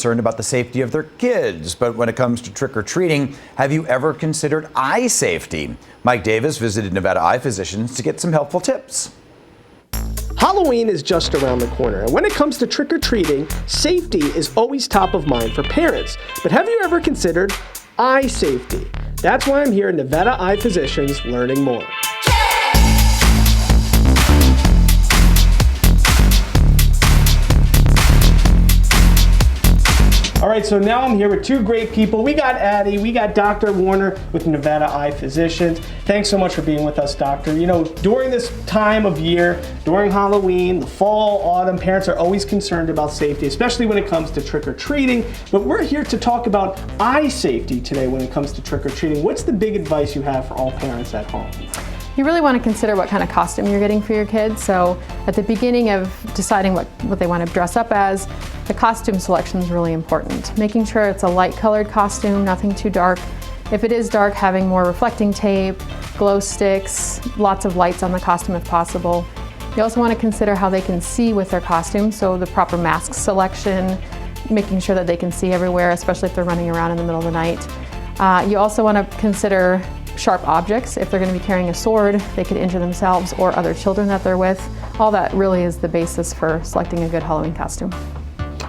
concerned about the safety of their kids, but when it comes to trick-or-treating, have you ever considered eye safety? Mike Davis visited Nevada eye physicians to get some helpful tips. Halloween is just around the corner, and when it comes to trick-or-treating, safety is always top of mind for parents. But have you ever considered eye safety? That's why I'm here at Nevada Eye Physicians learning more. All right, so now I'm here with two great people. We got Addie, we got Dr. Warner with Nevada Eye Physicians. Thanks so much for being with us, doctor. You know, during this time of year, during Halloween, the fall, autumn, parents are always concerned about safety, especially when it comes to trick-or-treating. But we're here to talk about eye safety today when it comes to trick-or-treating. What's the big advice you have for all parents at home? You really want to consider what kind of costume you're getting for your kids. So at the beginning of deciding what they want to dress up as, the costume selection is really important. Making sure it's a light colored costume, nothing too dark. If it is dark, having more reflecting tape, glow sticks, lots of lights on the costume if possible. You also want to consider how they can see with their costume, so the proper mask selection, making sure that they can see everywhere, especially if they're running around in the middle of the night. You also want to consider sharp objects. If they're going to be carrying a sword, they could injure themselves or other children that they're with. All that really is the basis for selecting a good Halloween costume.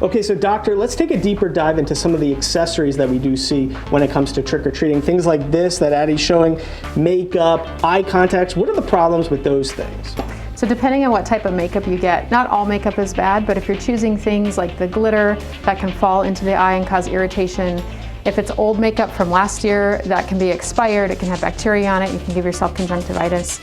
Okay, so doctor, let's take a deeper dive into some of the accessories that we do see when it comes to trick-or-treating. Things like this that Addie's showing, makeup, eye contacts. What are the problems with those things? So depending on what type of makeup you get, not all makeup is bad, but if you're choosing things like the glitter that can fall into the eye and cause irritation, if it's old makeup from last year, that can be expired, it can have bacteria on it, you can give yourself conjunctivitis.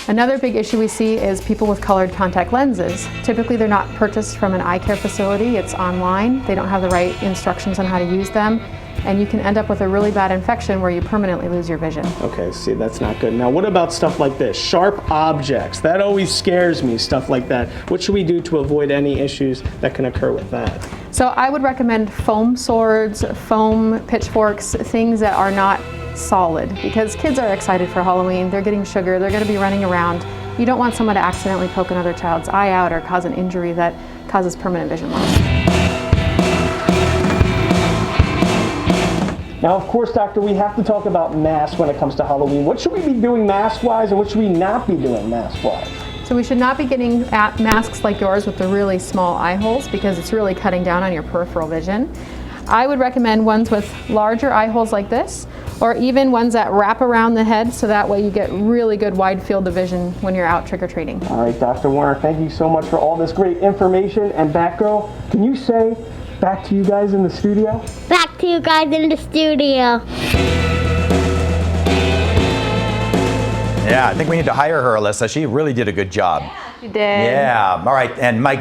Another big issue we see is people with colored contact lenses. Typically they're not purchased from an eye care facility, it's online, they don't have the right instructions on how to use them, and you can end up with a really bad infection where you permanently lose your vision. Okay, see, that's not good. Now what about stuff like this? Sharp objects, that always scares me, stuff like that. What should we do to avoid any issues that can occur with that? So I would recommend foam swords, foam pitchforks, things that are not solid, because kids are excited for Halloween, they're getting sugar, they're going to be running around. You don't want someone to accidentally poke another child's eye out or cause an injury that causes permanent vision loss. Now, of course, doctor, we have to talk about masks when it comes to Halloween. What should we be doing mask-wise and what should we not be doing mask-wise? So we should not be getting masks like yours with the really small eye holes because it's really cutting down on your peripheral vision. I would recommend ones with larger eye holes like this, or even ones that wrap around the head so that way you get really good wide field of vision when you're out trick-or-treating. All right, Dr. Warner, thank you so much for all this great information. And Batgirl, can you say back to you guys in the studio? Back to you guys in the studio. Yeah, I think we need to hire her, Alyssa. She really did a good job. She did. Yeah, all right, and Mike.